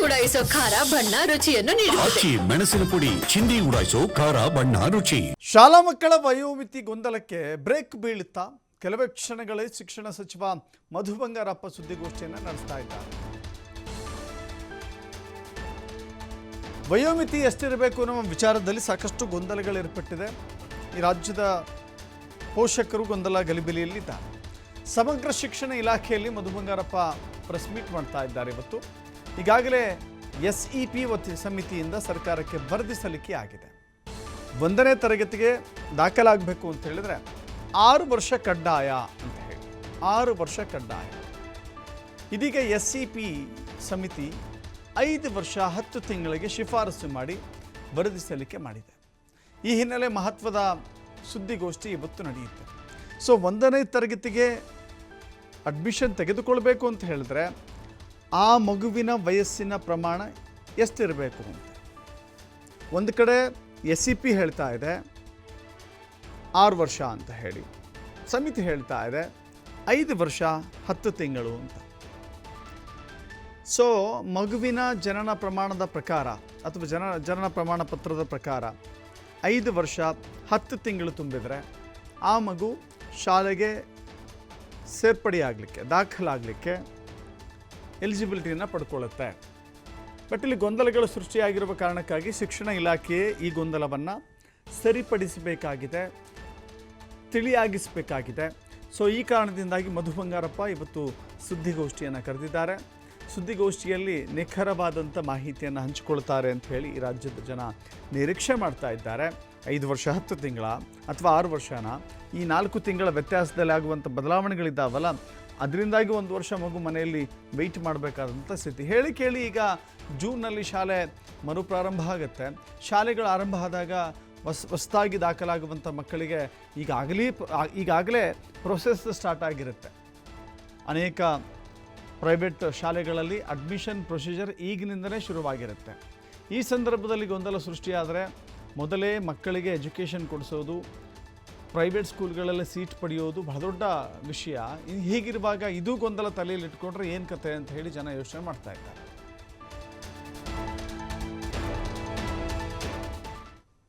ಉಡಾಯಿಸೋ ಖಾರ ಬಣ್ಣ ರುಚಿಯನ್ನು ನೀಡುತ್ತದೆ. ಮೆಣಸಿನ ಪುಡಿ ಚಿಂದಿ ಉಡಾಯಿಸೋ ಖಾರ ಬಣ್ಣ ರುಚಿ. ಶಾಲಾ ಮಕ್ಕಳ ವಯೋಮಿತಿ ಗೊಂದಲಕ್ಕೆ ಬ್ರೇಕ್ ಬೀಳುತ್ತಾ ಕೆಲವೇ ಕ್ಷಣಗಳೇ ಶಿಕ್ಷಣ ಸಚಿವ ಮಧು ಬಂಗಾರಪ್ಪ ಸುದ್ದಿಗೋಷ್ಠಿಯನ್ನು ನಡೆಸ್ತಾ ಇದ್ದಾರೆ. ವಯೋಮಿತಿ ಎಷ್ಟಿರಬೇಕು ಅನ್ನೋ ವಿಚಾರದಲ್ಲಿ ಸಾಕಷ್ಟು ಗೊಂದಲಗಳು ಏರ್ಪಟ್ಟಿದೆ. ಈ ರಾಜ್ಯದ ಪೋಷಕರು ಗೊಂದಲ ಗಲಿಬಿಲಿಯಲ್ಲಿದ್ದಾರೆ. ಸಮಗ್ರ ಶಿಕ್ಷಣ ಇಲಾಖೆಯಲ್ಲಿ ಮಧು ಬಂಗಾರಪ್ಪ ಪ್ರೆಸ್ ಮೀಟ್ ಮಾಡ್ತಾ ಇದ್ದಾರೆ. ಇವತ್ತು ಈಗಾಗಲೇ SEP ಸಮಿತಿಯಿಂದ ಸರ್ಕಾರಕ್ಕೆ ವರದಿ ಸಲ್ಲಿಕೆ ಆಗಿದೆ. 1ನೇ ತರಗತಿಗೆ ದಾಖಲಾಗಬೇಕು ಅಂತ ಹೇಳಿದ್ರೆ 6 ವರ್ಷ ಕಡ್ಡಾಯ ಅಂತ ಹೇಳಿ 6 ವರ್ಷ ಕಡ್ಡಾಯ. ಇದೀಗ SEP ಸಮಿತಿ 5 ವರ್ಷ 10 ತಿಂಗಳಿಗೆ ಶಿಫಾರಸು ಮಾಡಿ ವರದಿ ಸಲ್ಲಿಕೆ ಮಾಡಿದೆ. ಈ ಹಿನ್ನೆಲೆ ಮಹತ್ವದ ಸುದ್ದಿಗೋಷ್ಠಿ ಇವತ್ತು ನಡೆಯುತ್ತೆ. ಸೊ 1ನೇ ತರಗತಿಗೆ ಅಡ್ಮಿಷನ್ ತೆಗೆದುಕೊಳ್ಬೇಕು ಅಂತ ಹೇಳಿದ್ರೆ ಆ ಮಗುವಿನ ವಯಸ್ಸಿನ ಪ್ರಮಾಣ ಎಷ್ಟಿರಬೇಕು ಅಂತ ಒಂದು ಕಡೆ SEP ಹೇಳ್ತಾ ಇದೆ 6 ವರ್ಷ ಅಂತ ಹೇಳಿ, ಸಮಿತಿ ಹೇಳ್ತಾ ಇದೆ 5 ವರ್ಷ 10 ತಿಂಗಳು ಅಂತ. ಸೊ ಮಗುವಿನ ಜನನ ಪ್ರಮಾಣದ ಪ್ರಕಾರ ಅಥವಾ ಜನನ ಪ್ರಮಾಣ ಪತ್ರದ ಪ್ರಕಾರ 5 ವರ್ಷ 10 ತಿಂಗಳು ತುಂಬಿದರೆ ಆ ಮಗು ಶಾಲೆಗೆ ಸೇರ್ಪಡೆಯಾಗಲಿಕ್ಕೆ ದಾಖಲಾಗಲಿಕ್ಕೆ ಎಲಿಜಿಬಿಲಿಟಿಯನ್ನು ಪಡ್ಕೊಳ್ಳುತ್ತೆ. ಬಟ್ ಇಲ್ಲಿ ಗೊಂದಲಗಳು ಸೃಷ್ಟಿಯಾಗಿರುವ ಕಾರಣಕ್ಕಾಗಿ ಶಿಕ್ಷಣ ಇಲಾಖೆಯೇ ಈ ಗೊಂದಲವನ್ನು ಸರಿಪಡಿಸಬೇಕಾಗಿದೆ, ತಿಳಿಯಾಗಿಸಬೇಕಾಗಿದೆ. ಸೊ ಈ ಕಾರಣದಿಂದಾಗಿ ಮಧು ಬಂಗಾರಪ್ಪ ಇವತ್ತು ಸುದ್ದಿಗೋಷ್ಠಿಯನ್ನು ಕರೆದಿದ್ದಾರೆ. ಸುದ್ದಿಗೋಷ್ಠಿಯಲ್ಲಿ ನಿಖರವಾದಂಥ ಮಾಹಿತಿಯನ್ನು ಹಂಚಿಕೊಳ್ತಾರೆ ಅಂತ ಹೇಳಿ ಈ ರಾಜ್ಯದ ಜನ ನಿರೀಕ್ಷೆ ಮಾಡ್ತಾ ಇದ್ದಾರೆ. 5 ವರ್ಷ 10 ತಿಂಗಳ ಅಥವಾ 6 ವರ್ಷನ, ಈ 4 ತಿಂಗಳ ವ್ಯತ್ಯಾಸದಲ್ಲಿ ಆಗುವಂಥ ಬದಲಾವಣೆಗಳಿದ್ದಾವಲ್ಲ, ಅದರಿಂದಾಗಿ 1 ವರ್ಷ ಮಗು ಮನೆಯಲ್ಲಿ ವೆಯ್ಟ್ ಮಾಡಬೇಕಾದಂಥ ಸ್ಥಿತಿ. ಹೇಳಿ ಕೇಳಿ ಈಗ ಜೂನ್ನಲ್ಲಿ ಶಾಲೆ ಮರುಪ್ರಾರಂಭ ಆಗುತ್ತೆ. ಶಾಲೆಗಳು ಆರಂಭ ಆದಾಗ ಹೊಸದಾಗಿ ದಾಖಲಾಗುವಂಥ ಮಕ್ಕಳಿಗೆ ಈಗಾಗಲೇ ಪ್ರೊಸೆಸ್ ಸ್ಟಾರ್ಟ್ ಆಗಿರುತ್ತೆ. ಅನೇಕ ಪ್ರೈವೇಟ್ ಶಾಲೆಗಳಲ್ಲಿ ಅಡ್ಮಿಷನ್ ಪ್ರೊಸೀಜರ್ ಈಗಿನಿಂದಲೇ ಶುರುವಾಗಿರುತ್ತೆ. ಈ ಸಂದರ್ಭದಲ್ಲಿ ಗೊಂದಲ ಸೃಷ್ಟಿಯಾದರೆ ಮೊದಲೇ ಮಕ್ಕಳಿಗೆ ಎಜುಕೇಷನ್ ಕೊಡಿಸೋದು, ಪ್ರೈವೇಟ್ ಸ್ಕೂಲ್ಗಳಲ್ಲಿ ಸೀಟ್ ಪಡೆಯೋದು ಬಹಳ ದೊಡ್ಡ ವಿಷಯ. ಹೀಗಿರುವಾಗ ಇದು ಗೊಂದಲ ತಲೆಯಲ್ಲಿ ಇಟ್ಕೊಂಡ್ರೆ ಏನು ಕತೆ ಅಂತ ಹೇಳಿ ಜನ ಯೋಚನೆ ಮಾಡ್ತಾ ಇದ್ದಾರೆ.